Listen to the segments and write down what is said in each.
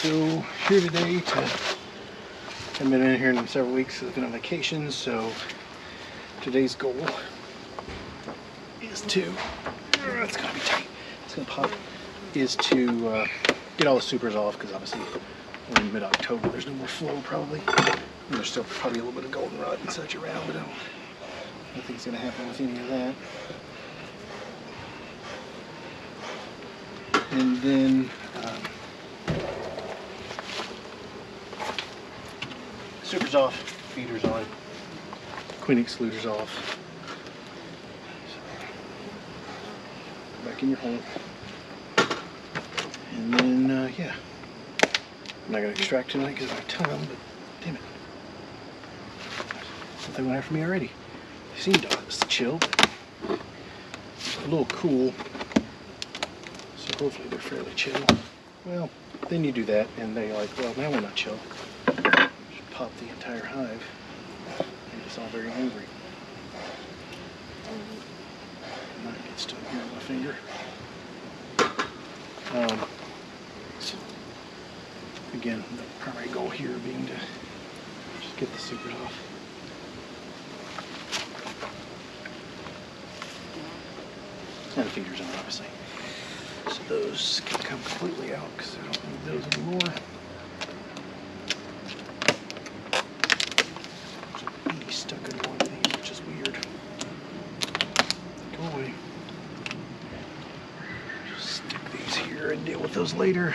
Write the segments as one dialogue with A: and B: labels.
A: So here today I've been in here in several weeks. I've been on vacation, so today's goal is to, it's gonna be tight, it's gonna pop, is to get all the supers off, because obviously we're in mid-October, there's no more flow probably. And there's still probably a little bit of goldenrod and such around, but nothing's gonna happen with any of that. And then supers off, feeders on, queen excluders off. So, back in your hole. And then, yeah. I'm not going to extract tonight because of my tongue, but damn it. Something went after me already. They seem to chill, but a little cool. So hopefully they're fairly chill. Well, then you do that and they're like, well, now we're not chill. Pop the entire hive, and it's all very angry. And that gets stuck here on my finger. So again, the primary goal here being to just get the supers off. And the feeders on, obviously. So those can come completely out because I don't need those anymore. Stuck in one of these, which is weird. Go away. Just stick these here and deal with those later.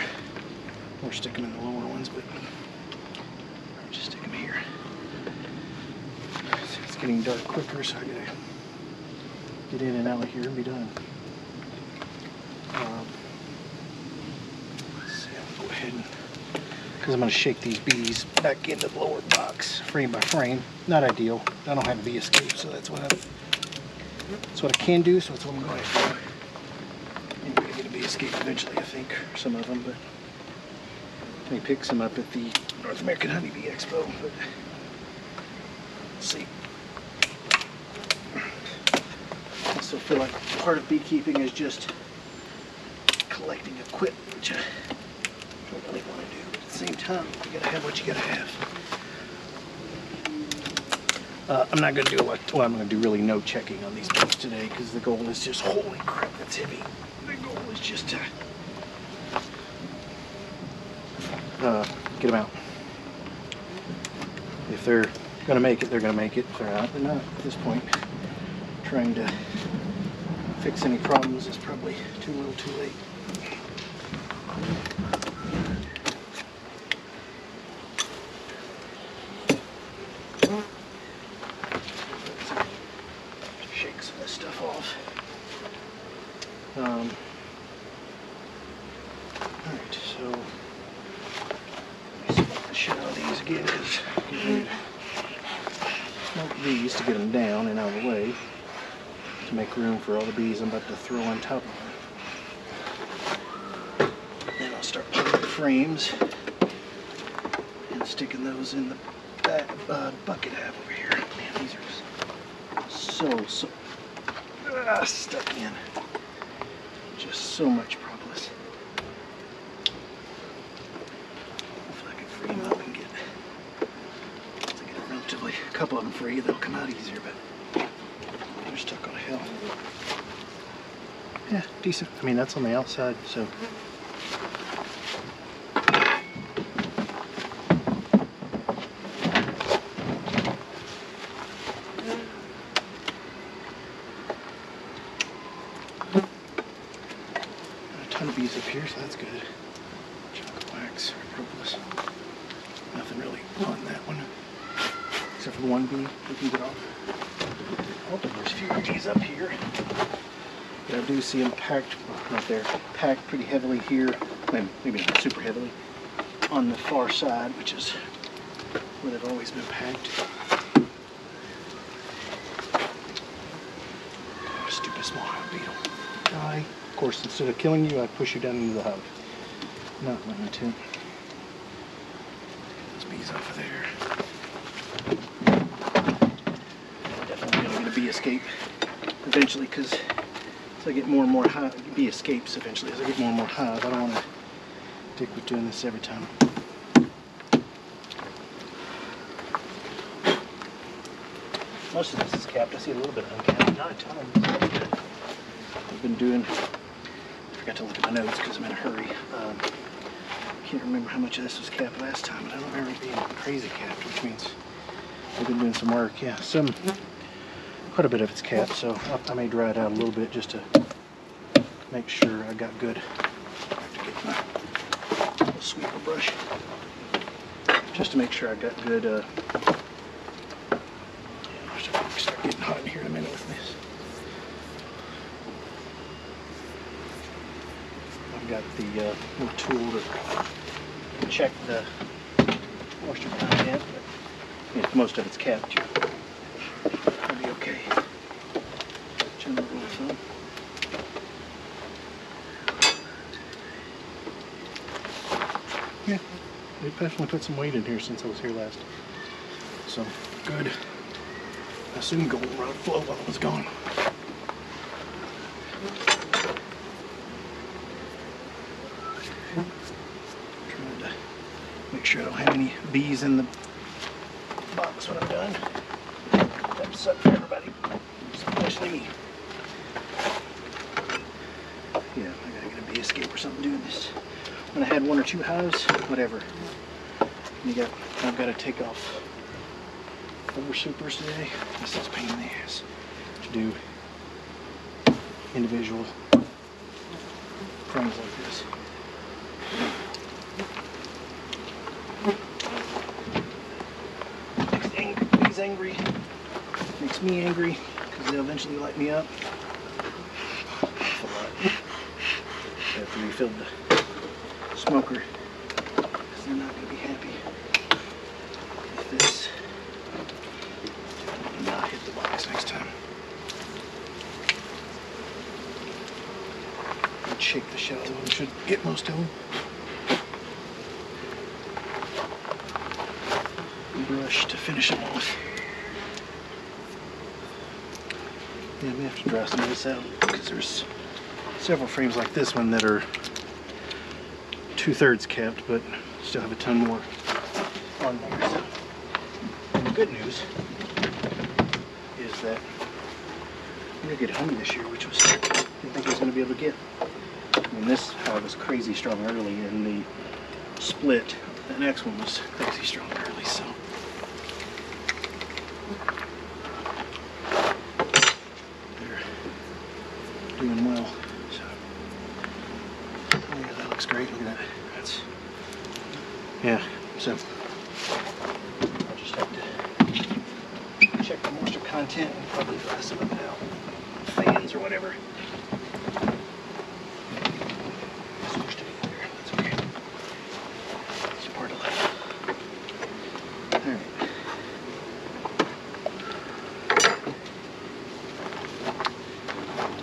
A: Or stick them in the lower ones, but I'll just stick them here. It's getting dark quicker, so I gotta get in and out of here and be done. Let's see, I'll go ahead and, because I'm going to shake these bees back into the lower box, frame by frame. Not ideal. I don't have a bee escape, so that's what I can do, so that's what I'm going to do. I'm going to get a bee escape eventually, I think, or some of them, but I may pick some up at the North American Honeybee Expo, but let's see. I also feel like part of beekeeping is just collecting equipment, which I don't really want to do. At the same time, you gotta have what you gotta have. I'm not gonna do a lot. Well, I'm gonna do really no checking on these bees today because the goal is just, holy crap, that's heavy. The goal is just to get them out. If they're gonna make it, they're gonna make it. If they're not, they're not. At this point, trying to fix any problems is probably too little, too late. Shake some of this stuff off. Alright, so let me smoke the shit out of these again because I need to smoke these to get them down and out of the way to make room for all the bees I'm about to throw on top of them. Then I'll start putting the frames and sticking those in the bucket I have over here. Man, these are so stuck in. Just so much propolis. Hopefully I can free them up and get relatively a couple of them free. They'll come out easier, but they're stuck on a hill. Yeah, decent. I mean, that's on the outside, so. Ton of bees up here, so that's good. Chocolate wax or propolis. Nothing really on that one, except for the one bee we can get off. Oh, there's fewer bees up here. But I do see them packed right there, packed pretty heavily here. Maybe not super heavily on the far side, which is where they've always been packed. Oh, stupid small hive beetle. Die. Of course, instead of killing you, I push you down into the hive. Not my intent. Those bees over there. Definitely gonna get a bee escape eventually, because as I get more and more hive, bee escapes eventually. As I get more and more hive, I don't want to Stick with doing this every time. Most of this is capped. I see a little bit uncapped, not a ton of this. I've been doing, I forgot to look at my notes because I'm in a hurry. Can't remember how much of this was capped last time, but I don't remember it being crazy capped, which means I've been doing some work. Yeah, quite a bit of it's capped, so I may dry it out a little bit just to make sure I got good. I have to get my little sweeper brush just to make sure I got good. Start getting hot in here in a minute with this. I've got the little tool to check the moisture content, but if most of it's capped, you'll be okay. General rule of thumb. Yeah, they definitely put some weight in here since I was here last. So, good. I assume golden rod flow while I was gone. Trying to make sure I don't have any bees in the box when I'm done. That sucks for everybody, especially me. Yeah, I gotta get a bee escape or something doing this. When I had 1 or 2 hives, whatever. I've got to take off 4 supers today. This is a pain in the ass to do individual frames like this. Makes angry. Makes me angry because they'll eventually light me up. That's a lot. I have to refill the smoker because they're not going to be happy with this. Not hit the box next time. I'd shake the shells and should get most of them. Brush to finish them off. Yeah, I may have to dry some of this out because there's several frames like this one that are 2/3 capped, but still have a ton more on there. So, and the good news is that I'm gonna get hungry this year, which was I didn't think I was gonna be able to get. I mean, this hive was crazy strong early, and the split, the next one was crazy strong early. So they're doing well. So oh yeah, that looks great. Look at that. That's yeah. So I'll just have to check the moisture content and probably dry some of it out. Fans or whatever. Smushed it in there. That's okay. It's part of life. Alright.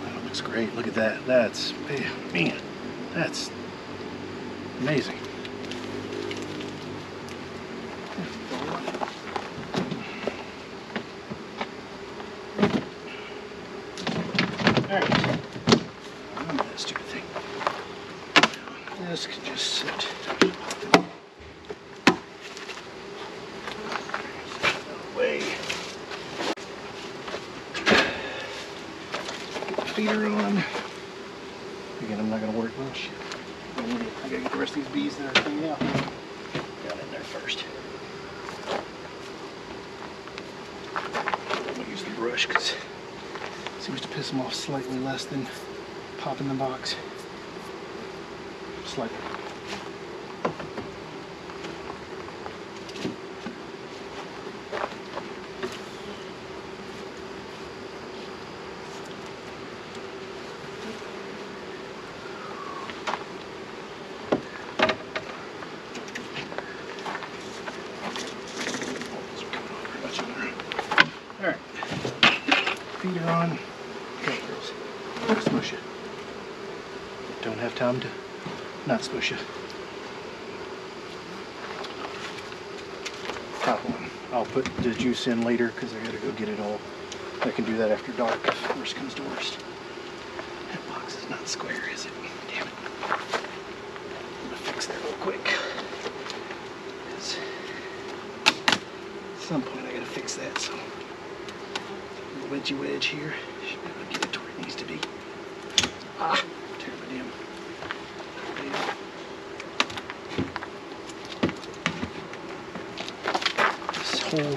A: That looks great. Look at that. That's, man, that's amazing. This can just sit away. Get the feeder on. Again, I'm not going to work much. I got to get the rest of these bees that are coming out. Got in there first. I'm going to use the brush because it seems to piss them off slightly less than popping the box. Slightly. Alright. Feeder on. Okay, girls. Smush it. Don't have time to not smush it. Top one. I'll put the juice in later because I gotta go get it all. I can do that after dark if worst comes to worst. That box is not square, is it? Damn it. I'm gonna fix that. some point I gotta fix that, so a wedgie wedge here. Should be able to get it to where it needs to be. Ah, tear my damn valve. This whole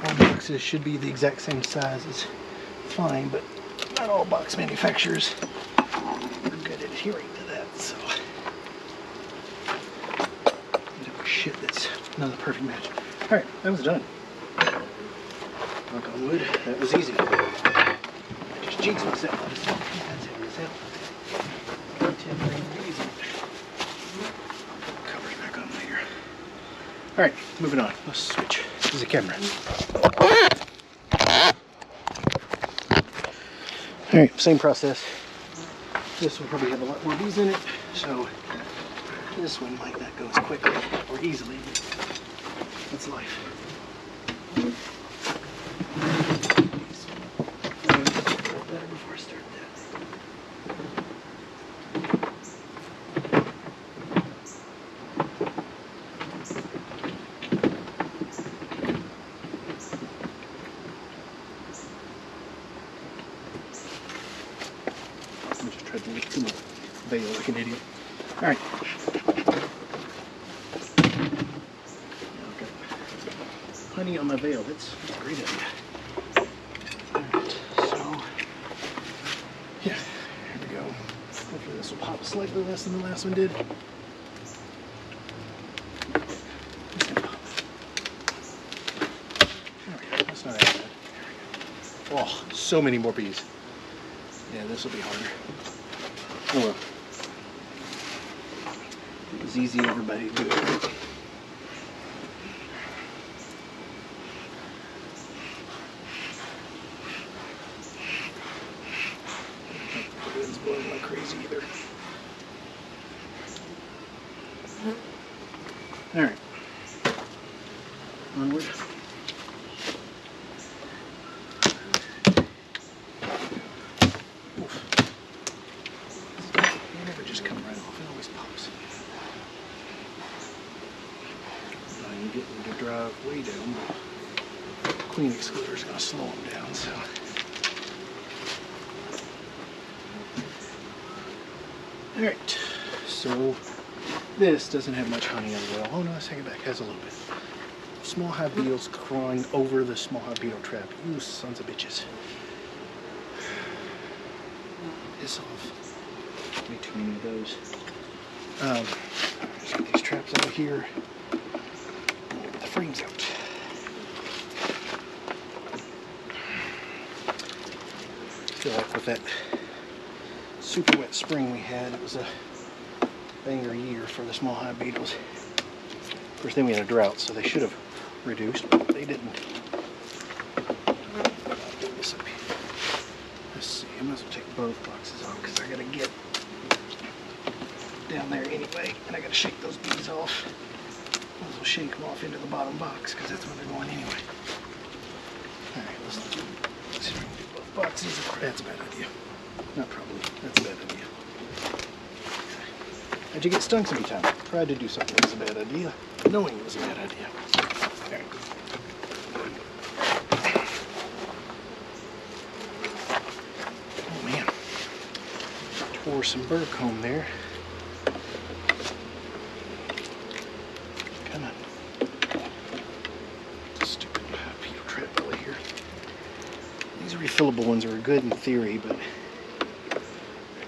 A: all boxes should be the exact same size. It's fine, but not all box manufacturers are good at adhering to that, so end up with shit that's not a perfect match. Alright, that was done. Knock on wood, that was easy. I just jinxed myself. That's heavy as hell. Easy. Cover's back on later. Alright, moving on. Let's switch. This is a camera. Alright, same process. This will probably have a lot more bees in it, so this one might not go as quickly or easily. That's life. Better before I start that. I just tried to lift too much veil like an idiot. All right. Honey on my veil. That's a great idea. Alright, so yeah, here we go. Hopefully this will pop slightly less than the last one did. It's gonna pop. There we go. That's not that bad. There we go. Oh, so many more bees. Yeah, this will be harder. Oh well. It was easy, everybody do it. Blowing like crazy either. All right, onward. Oof. They never just come right off. It always pops. Now you get them to drive way down. The queen excluder is going to slow them down. So. Alright, so this doesn't have much honey on the well. Oh no, let's take it back. It has a little bit. Small hive beetles crawling over the small hive beetle trap. You sons of bitches. Piss off. Way too many of those. Let's get these traps out of here. Get the frames out. I feel like with that super wet spring we had, it was a banger year for the small hive beetles. Of course, then we had a drought, so they should have reduced, but they didn't. This up here. Let's see, I might as well take both boxes off because I gotta get down there anyway, and I gotta shake those bees off. Might as well shake them off into the bottom box because that's where they're going anyway. Alright, let's see if we can do both boxes. That's a bad idea. Not probably. That's a bad idea. How'd you get stung so many times? Tried to do something that was a bad idea, knowing it was a bad idea. Right. Oh man. Tore some burr comb there. Come on. Stupid beetle trap belly here. These refillable ones are good in theory, but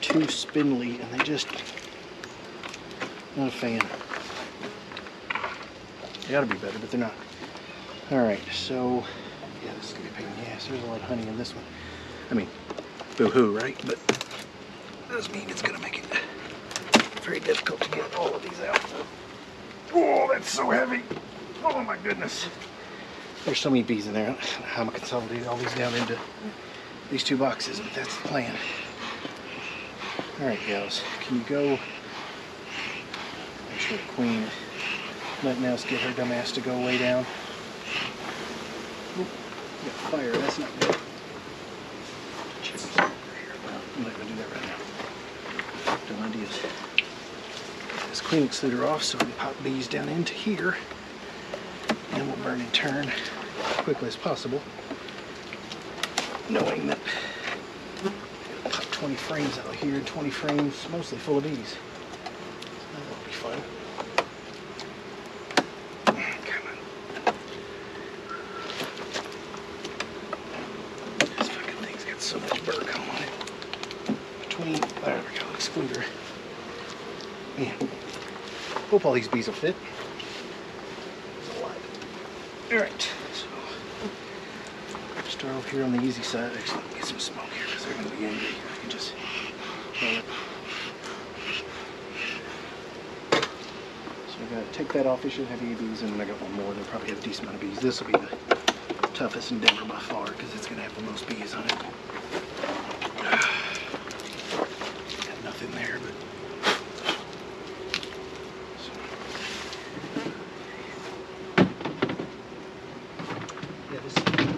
A: too spindly and they just not a fan. They gotta be better, but they're not. Alright, so yeah, this is gonna be a pain in the ass. There's a lot of honey in this one. I mean, boo-hoo, right? But it does mean it's gonna make it very difficult to get all of these out. Oh, that's so heavy. Oh my goodness. There's so many bees in there. I don't know how I'm gonna consolidate all these down into these two boxes, but that's the plan. Alright, gals, can you go make sure the queen let Mouse get her dumb ass to go way down? Oop, got fire, that's not good. I'm not going to do that right now. Dumb ideas. Get this queen excluder off so we can pop bees down into here. And then we'll burn and turn as quickly as possible, knowing that I'll pop 20 frames out here, and 20 frames mostly full of bees. That'll be fun. Come on. This fucking thing's got so much burr coming on it. Between, there we go, excluder. Man, hope all these bees will fit. There's a lot. Alright, so start off here on the easy side. Actually, let me get some smoke here because they're going to be angry. I can just roll it. So I got to take that off. It should have any bees, and then I got one more. They'll probably have a decent amount of bees. This will be the toughest endeavor by far because it's going to have the most bees on it. Got nothing there, but.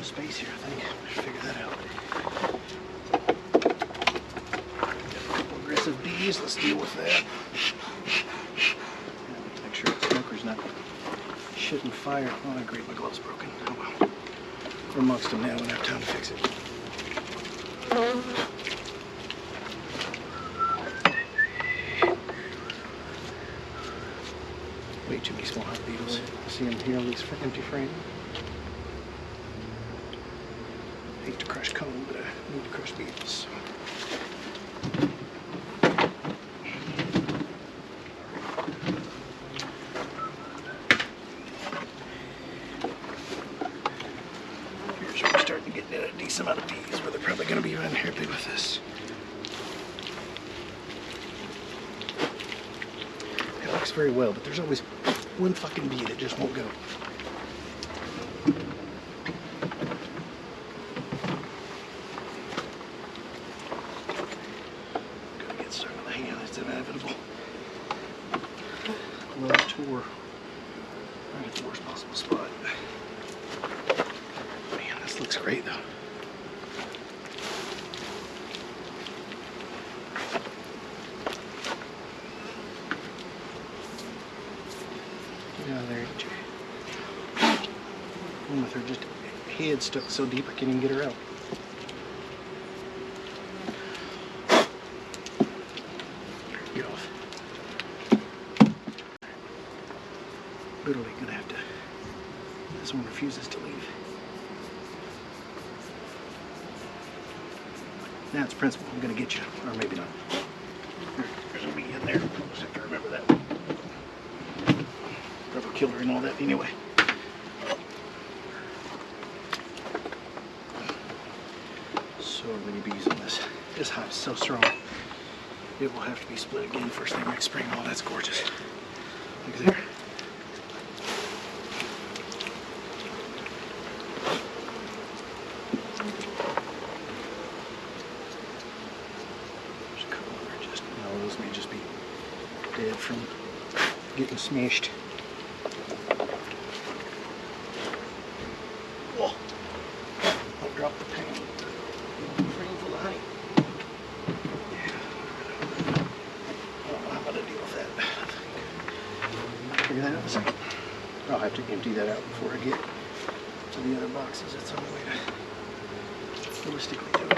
A: Space here, I think. Figure that out. Got a couple aggressive bees. Let's deal with that. Make sure the smoker's not shitting fire. Oh, great, my glove's broken. Oh well. We're amongst them now. We don't have time to fix it. Way too many small hot beetles. See them here on these empty frames. Hate to crush comb, but I need to crush beetles. Here's where we're starting to get a decent amount of bees, where they're probably going to be unhappy with this. It works very well, but there's always one fucking bee that just won't go. Inevitable. Low tour. Right at the worst possible spot. Man, this looks great though. Get out of there, one with her just head stuck so deep I can't even get her out. Literally gonna have to. This one refuses to leave. Now it's principle. I'm gonna get you, or maybe not. There's a bee in there. I'll just have to remember that. Probably kill her and all that anyway. So many bees on this. This hive's so strong. It will have to be split again first thing next spring. Oh, that's gorgeous. Look there. Those may just be dead from getting smashed. Whoa! I'll drop the pan. Frame full of honey. Yeah. I don't know how I'm going to deal with that. Figure that out in a second. I'll have to empty that out before I get to the other boxes. That's the only way to realistically do it.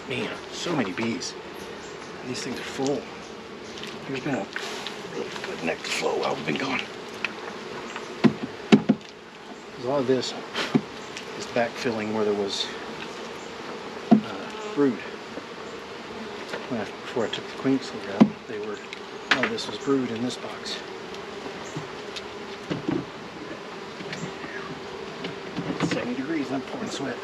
A: Man, so many bees. These things are full. There's been a really good nectar flow while we've been gone. A lot of this is backfilling where there was brood. Before I took the queen excluder out, a lot of this was brood in this box. It's 70 degrees and I'm pouring sweat.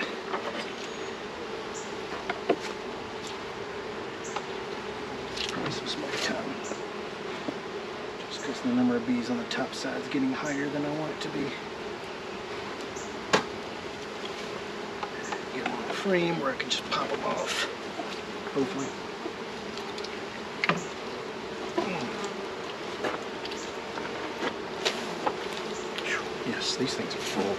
A: Some smoke time. Just because the number of bees on the top side is getting higher than I want it to be. Get them on the frame where I can just pop them off. Hopefully. Yes, these things are full.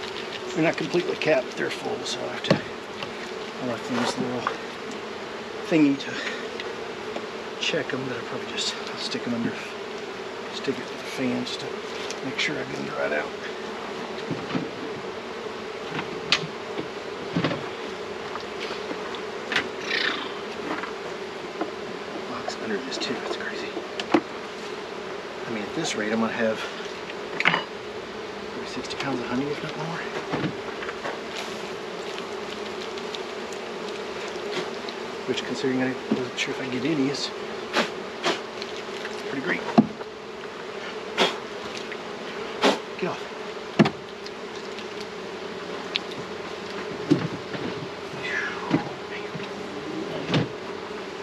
A: They're not completely capped, but they're full, so I'll have to use the little thingy to check them, but I'll probably just stick it fan just to make sure I get them dried out. Box under this too, it's crazy. I mean, at this rate, I'm gonna have 60 pounds of honey, if not more. Which, considering I wasn't sure if I could get any, is pretty great. Get off.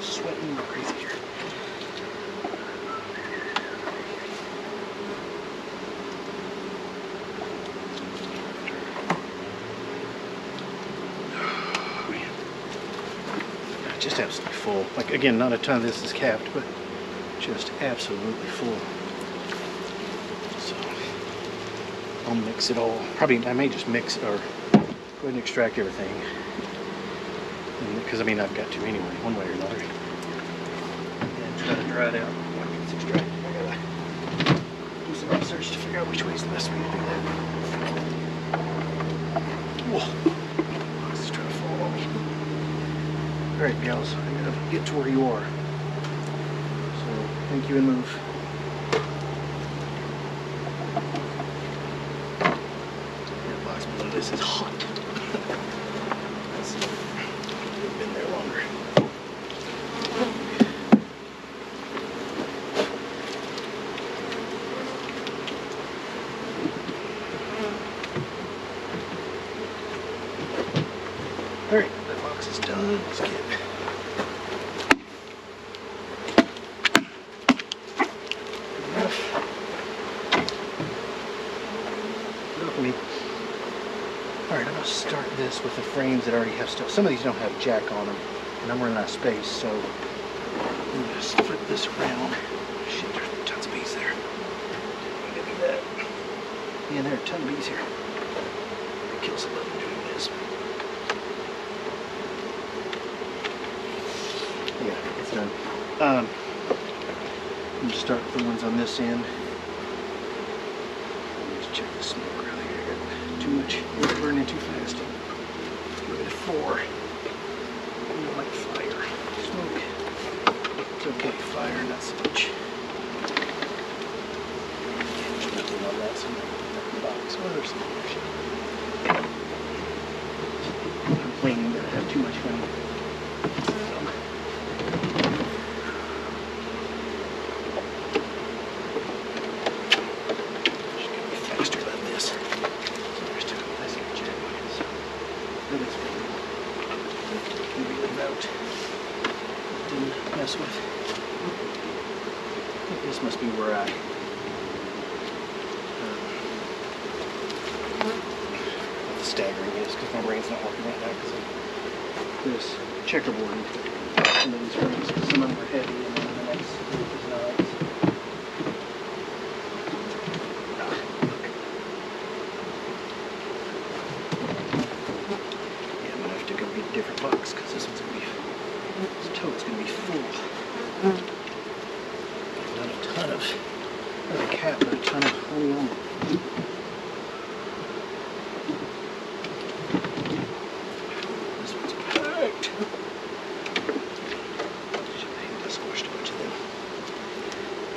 A: Sweating like crazy here. Just absolutely full. Like, again, not a ton of this is capped, but just absolutely full. So I'll mix it all. Probably I may just mix or go ahead and extract everything, because I mean I've got to anyway, one way or another. And try to dry it out after it's extracted. I gotta do some research to figure out which way is the best way to do that. Whoa. This is trying to fall on me. Alright, gals, I gotta get to where you are. So, thank you and move. That box below this is hot. I've been there longer. Alright, that box is done. Let's get Alright, I'm going to start this with the frames that already have stuff. Some of these don't have jack on them, and I'm running out of space, so I'm going to just flip this around. Shit, there's tons of bees there. Give me that. Yeah, there are a ton of bees here. It kills some of them doing this. Yeah, it's done. I'm going to start with the ones on this end. Let's check the smoke really here. Too much. It's burning too fast. Give it a 4. I don't like fire. Smoke. It's okay. Fire, not so much. There's nothing on that. So I'm going to put that in the box. Well, there's some other shit. I'm complaining that I have too much honey. Mess with. I think this must be where I what the staggering is, because my brain's not working right now because of this checkerboard. Some of these frames, some of them are heavy, and then the next group is not. Yeah, I'm gonna have to go get a different box because this one's gonna be. This tote's going to be full. Not a ton of, not a cap, but a ton of honey on it. This one's packed. I squished a bunch of them.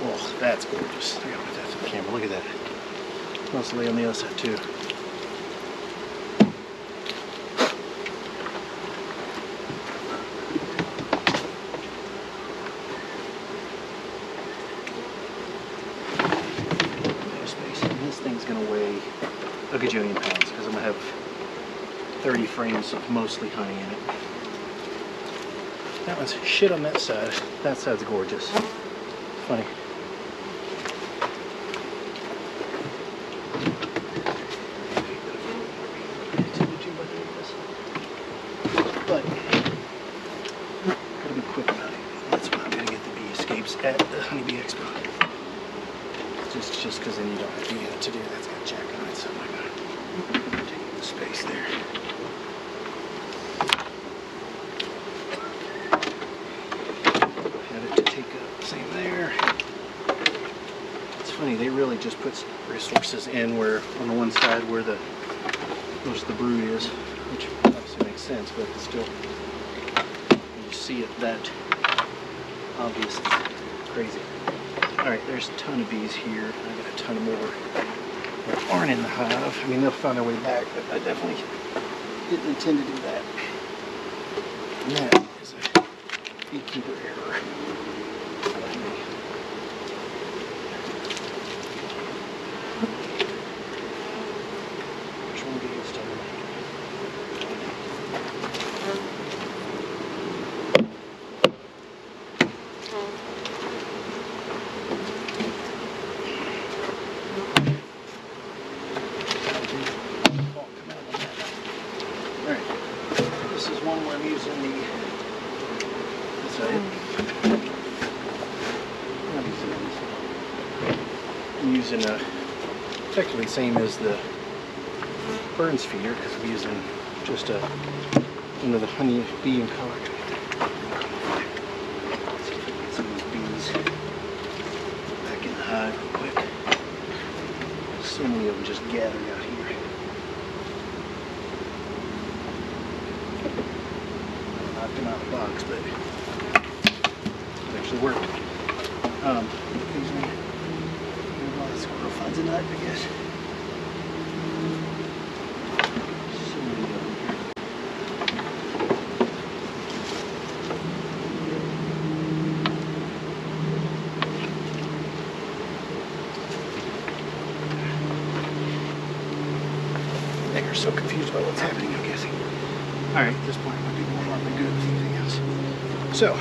A: Oh, that's gorgeous. I gotta put that to the camera. Look at that. Let's lay on the other side too. Going to weigh a gajillion pounds because I'm going to have 30 frames of mostly honey in it. That one's shit on that side. That side's gorgeous. Funny. But gotta be quick about it. That's why I'm going to get the bee escapes at the Honeybee Expo. Just because then you don't have to get it to do that. It's got jack on it, so I'm going to take the space there. Had it to take up, same there. That's funny, they really just put resources in where on the one side where the most of the brood is, which obviously makes sense, but it's still, you see it that obvious. It's crazy. Alright, there's a ton of bees here. I got a ton of more that aren't in the hive. I mean, they'll find their way back, but I definitely didn't intend to do that. And that is a beekeeper error. Which one bee is still in? One where I'm using the, that's right. I'm using effectively the same as the Burns feeder because I'm using just one of the honey bee and color. Let's see if I can get some of these bees back in the hive real quick. So many of them just gathered out here. Them out of the box, but it actually worked. Occasionally, the squirrel finds a nut, I guess. So many of them here. They're so confused about what's happening, I'm guessing. Alright, at this point, it might be more harm than good with anything else. So,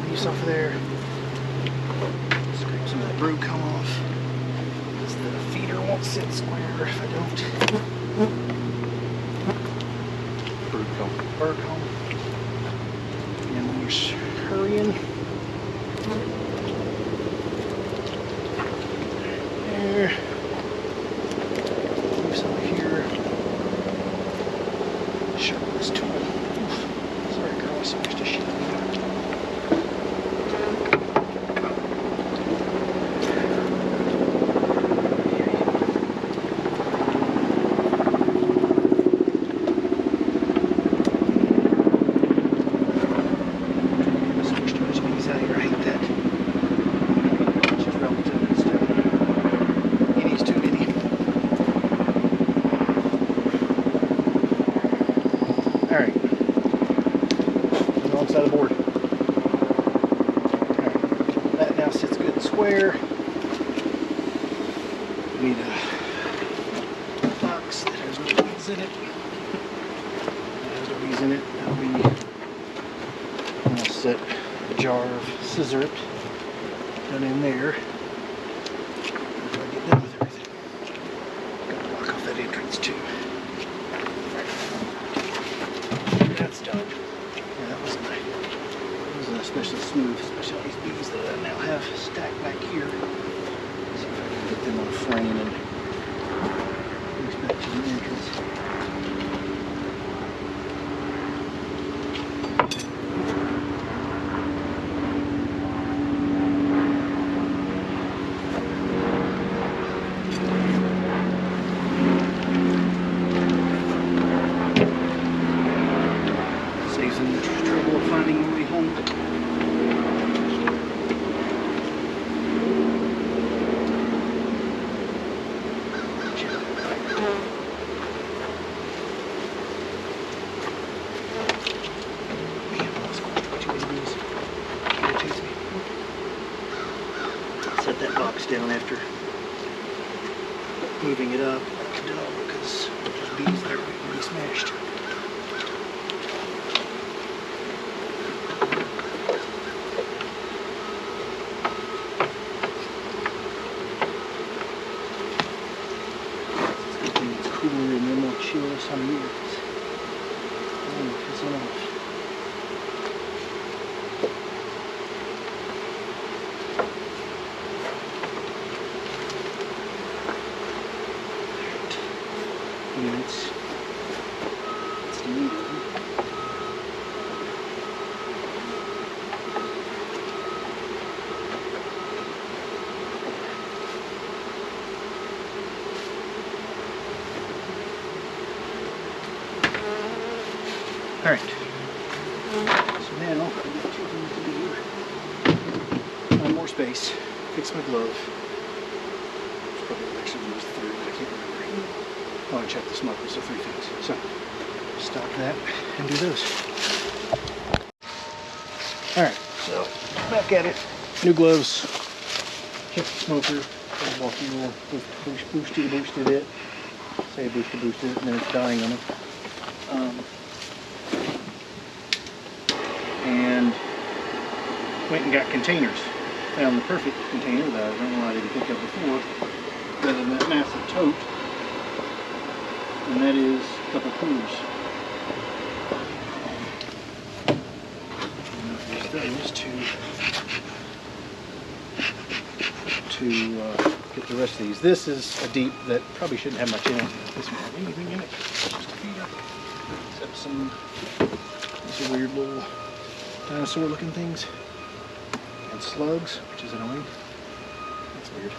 A: piece off of there. Scrape some of that brood comb off. Because the feeder won't sit square if I don't. Brood comb, bird comb. And when you're hurrying, there. Leave some here. Sharpen this tool. Oof. Sorry, girl, so much to shit. Alright, wrong side of the board. Alright, that now sits good and square. We need a box that has no weeds in it. That has no weeds in it. That'll be, I'm going to set a jar of scissor done in there. After I get done with everything. Gotta block off that entrance too. That's done. Yeah, that wasn't especially smooth, especially these bees that I now have stacked back here. Let's see if I can get them on a frame and move back to the entrance. Saves them the trouble of finding a way home. Set that box down after moving it up because there's bees there waiting to be smashed. And then they'll chill us on here. Pissing off. Units. Alright. So now, I've got 2 things to do. More space. Fix my glove. Probably actually was 3, but I can't remember. Oh, and check the smoker, so 3 things. So, stop that and do those. Alright, so back at it. New gloves. Check the smoker. Walk you will boosted it. Say boosted it, and then it's dying on it. And went and got containers. Found the perfect container that I don't know I didn't think of before. Rather than that massive tote, and that is a couple coolers. Use those to get the rest of these. This is a deep that probably shouldn't have much in it. This one have anything in it. Just a feeder. Except some these are weird little dinosaur-looking things and slugs, which is annoying. That's weird.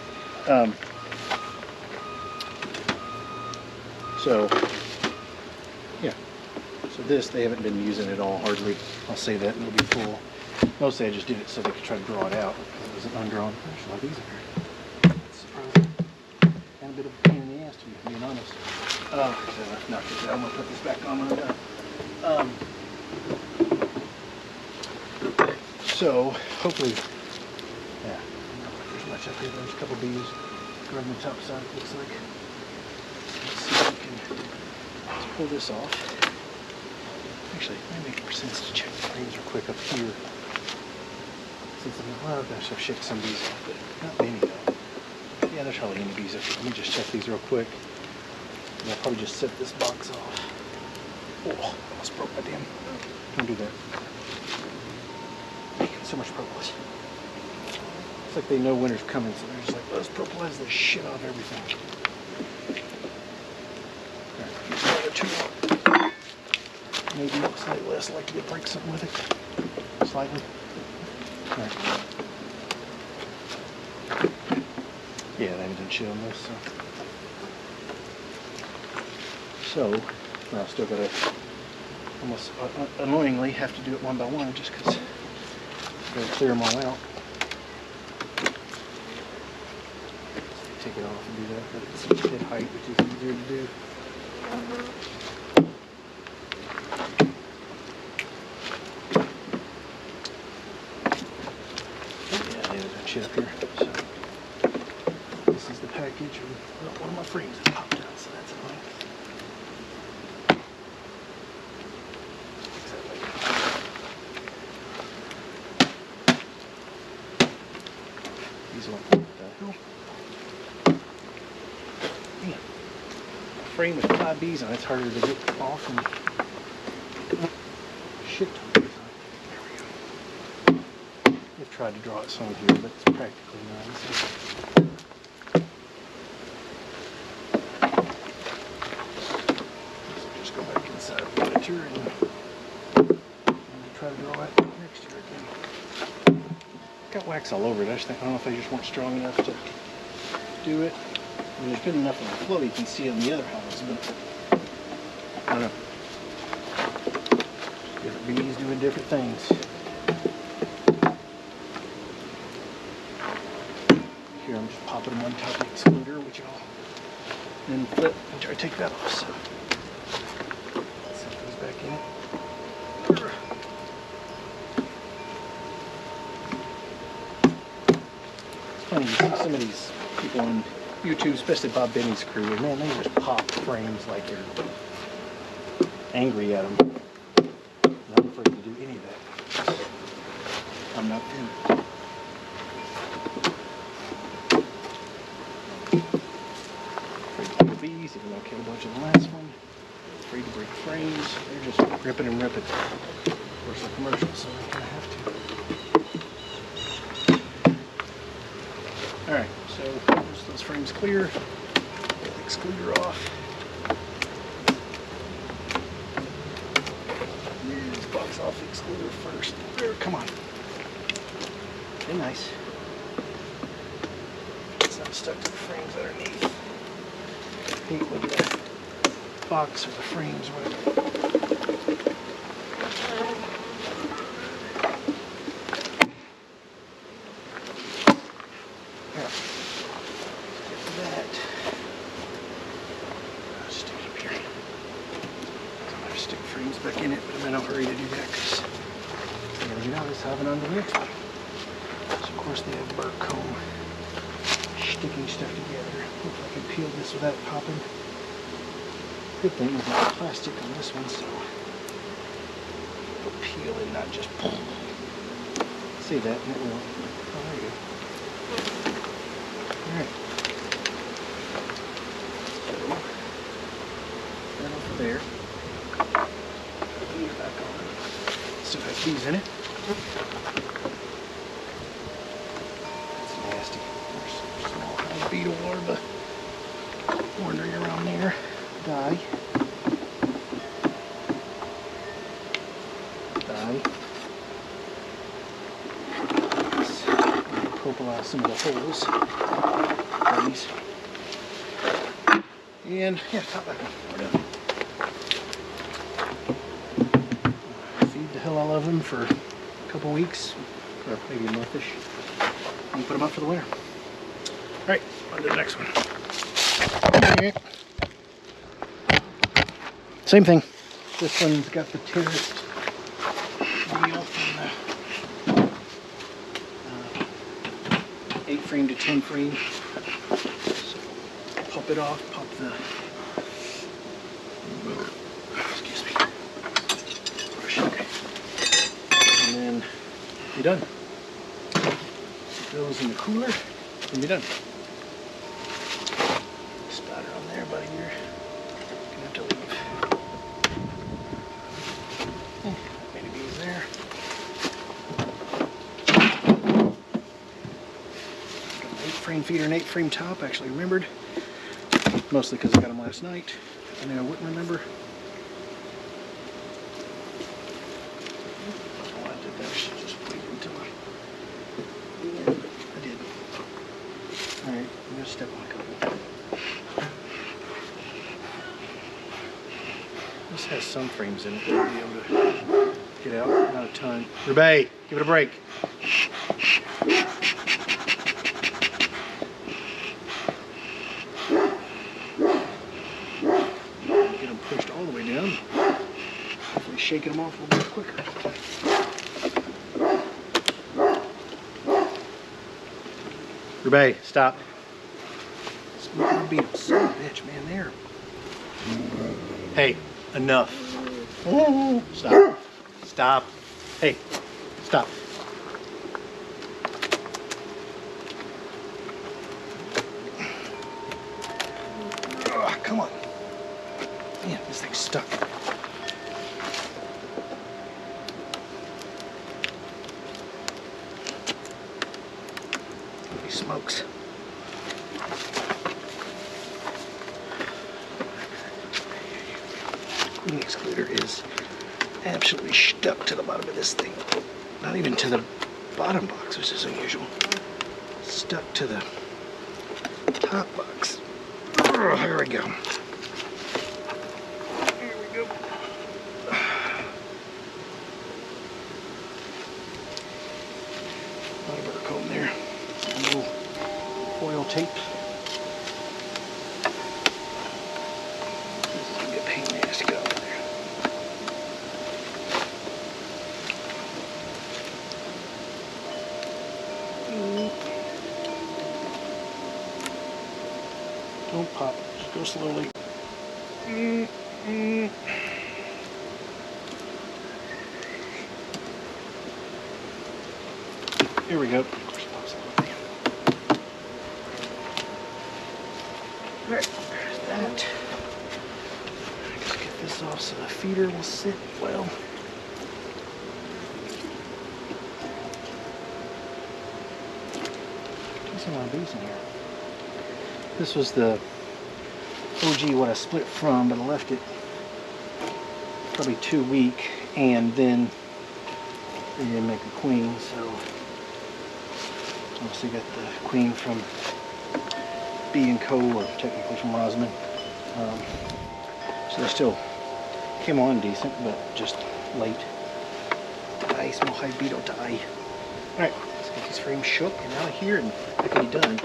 A: So, yeah. So this, they haven't been using at all, hardly. I'll say that, and it'll be full. Mostly I just did it so they could try to draw it out, because it wasn't undrawn. Actually, like these are that's surprising. And a bit of a pain in the ass, to be being honest. So I knocked it down. I'm going to put this back on when I'm done. So, hopefully, yeah, not like there's much up here. There's a couple bees guarding the top side, it looks like. Let's see if we can let's pull this off. Actually, it might make more sense to check the frames real quick up here. Since I'm oh gosh, I've shipped some bees off, but not many though. Yeah, there's hardly any bees up here. Let me just check these real quick. And I'll probably just set this box off. Oh, almost broke my damn. Don't do that. Making so much propolis. It's like they know winter's coming, so they're just like, let's propolis the shit off everything. Maybe slightly less likely to break something with it. Slightly. Alright. Yeah, they haven't done shit on this, so. Well, I still gotta almost annoyingly have to do it one by one just because I gotta clear them all out. Take it off and do that, but it's at height, which is easier to do. Up here. So this is the package. Well, one of my frames that popped out, so that's annoying. These are what the hell? Man, a frame with 5 bees on it's harder to get off and shit ton of bees on it. Tried to draw it some here, but it's practically not. So just go back inside of the monitor and try to draw it next year again. Got wax all over it. I don't know if they just weren't strong enough to do it. I mean, there's been enough of the flow you can see on the other house, but I don't know. Different bees doing different things. Here I'm just popping them on top of the excluder, which I'll then flip and try to take that off. So set those back in. It's funny, you see some of these people on YouTube, especially Bob Benny's crew, and man, they just pop frames like you're angry at them. And I'm afraid to do any of that. I'm not them. Bees, even though I killed a bunch of the last one. Afraid to break frames. They're just ripping and ripping. Of course, they're commercial, so I'm gonna have to. Alright, so once those frames clear, get the excluder off. Let's box off the excluder first. There, come on. They're nice. It's not stuck to the frames underneath. Hate when the box or the frames, whatever. Stick frames back in it, but I'm in a hurry to do that because you know this having on the next one. So of course they have burr comb sticking stuff together. Hope I can peel this without popping. Good thing is there's plastic on this one, so it'll peel and not just see that, and it will. Oh, there you go. Alright. So that off there. Back on. Still have these in it. That's nasty. There's some small beetle larva wandering around there. Die. Die. Let's propylize some of the holes. These. And yeah, top back on. We're done. The hell out of them for a couple weeks, or maybe a monthish, and put them up for the winter. All right, on to the next one. Okay. Same thing. This one's got the terraced deal from the 8 frame to 10 frame. So pop it off, pop the. Excuse me. And then be done. Put those in the cooler and be done. Splatter on there, buddy. You're gonna have to leave. Maybe these there. Got an 8 frame feeder and 8 frame top. I actually remembered. Mostly because I got them last night. I knew I wouldn't remember. Alright, I'm gonna step on a couple. This has some frames in it that I'll be able to get out, not a ton. Rebay, give it a break. Get them pushed all the way down. Hopefully shaking them off a little bit quicker. Rebay, stop. Smoking beetles, son of a bitch, man, there. Hey, enough. Stop. Stop. Hey, stop. Ugh, come on. Man, this thing's stuck. Holy smokes. The excluder is absolutely stuck to the bottom of this thing. Not even to the bottom box, which is unusual. Stuck to the top box. Oh, here we go. Here we go. A lot of burr comb there. A little foil tape. This is gonna be a pain in the ass to get out of there. Don't pop, just go slowly. Here we go. Of course it pops out. Alright, there's that. Just get this off so the feeder will sit well. There's a lot of these in here. This was the OG what I split from, but I left it probably too weak, and then they didn't make a queen, so obviously got the queen from B&Co, or technically from Rosamond. So they still came on decent, but just late. die, small hive beetle die. Alright, let's get these frames shook and out of here and I can be done.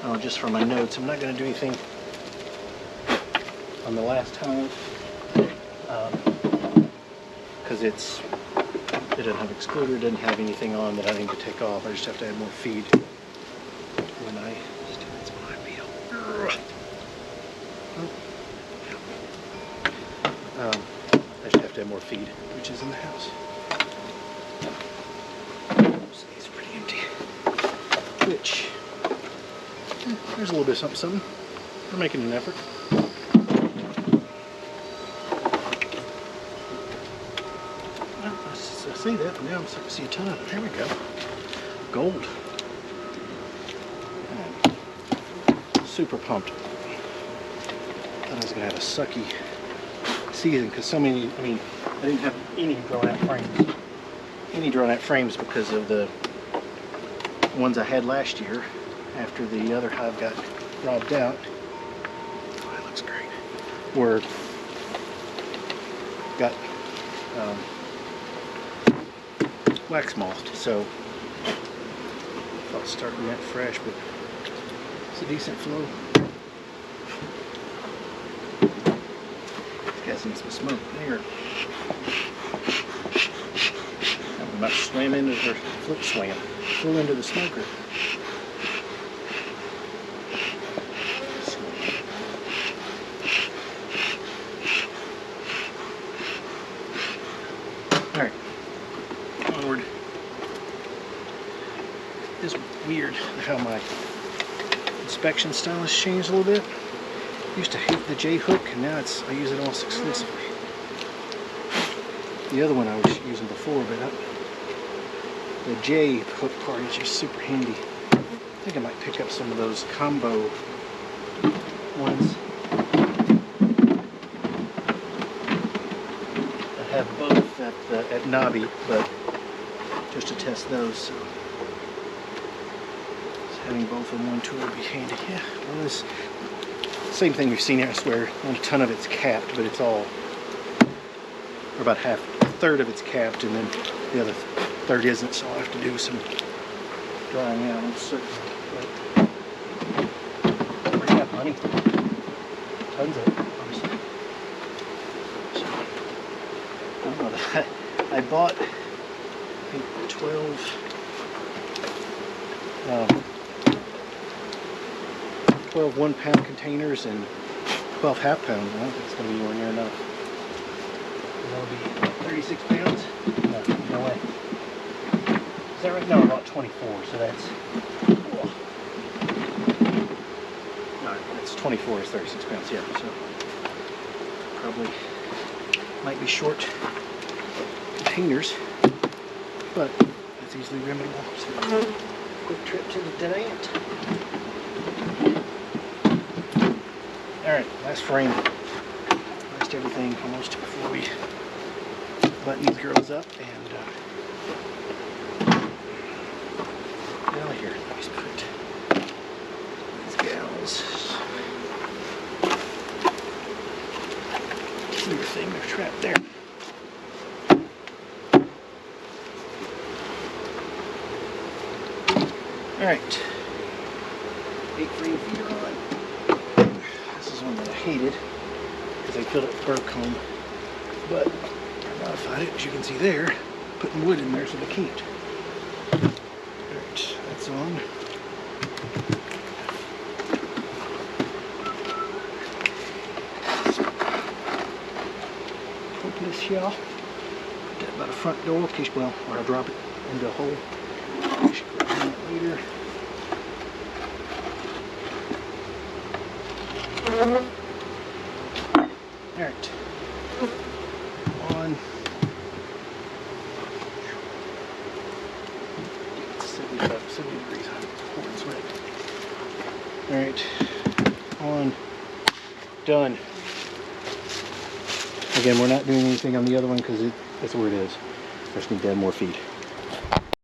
A: Oh, just for my notes, I'm not going to do anything on the last hive because it doesn't have excluder, doesn't have anything on that I need to take off. I just have to add more feed when I still need some hive beetle. I just have to add more feed, which is in the house. So it's pretty empty. Which, there's a little bit of something. We're making an effort. Well, I see that, but now I'm starting to see a ton of it. Here we go. Gold. Super pumped. Thought I was going to have a sucky season because so many, I mean, I didn't have any drawn out frames. Any drawn out frames because of the ones I had last year after the other hive got robbed out. Oh, that looks great. Were got wax mothed, so I thought starting that fresh, but it's a decent flow. Got some smoke there. I'm about to swim into, or flip swam, pull into the smoker. Alright, onward. It's weird how my inspection style has changed a little bit. Used to hate the J hook, and now I use it almost exclusively. The other one I was using before, but the J hook part is just super handy. I think I might pick up some of those combo ones. I have both at Nobby, but just to test those. So having both in one tool would be handy. Yeah, well, this. Same thing we've seen elsewhere. A ton of it's capped, but it's all, or about a third of it's capped, and then the other third isn't. So I'll have to do some drying out on certain. But we got honey, tons of it, obviously. So I don't know that I bought, I think 12 1-pound containers and 12 half-pound. I don't think it's going to be anywhere near enough. That'll be 36 pounds? No way. Is that right? No, about 24, so that's... Oh. No, that's 24 is 36 pounds, yeah. So probably might be short containers, but that's easily remediable. So quick trip to the dent. Alright, last frame. Last everything almost before we button these girls up and get out of here. Let's put these gals. See your thing, they're trapped there. Alright. 8 frame feeder on. One that I hated because I filled it with bird comb, but I modified it, as you can see there, putting wood in there so they can't. Alright, that's on. Open this here. Put that by the front door in case, well, or I'll drop it into a hole. I should grab that later. Alright. On. It's 70 degrees. I'm pouring sweat. Alright. On. Done. Again, we're not doing anything on the other one because that's where it is. I just need to add more feed.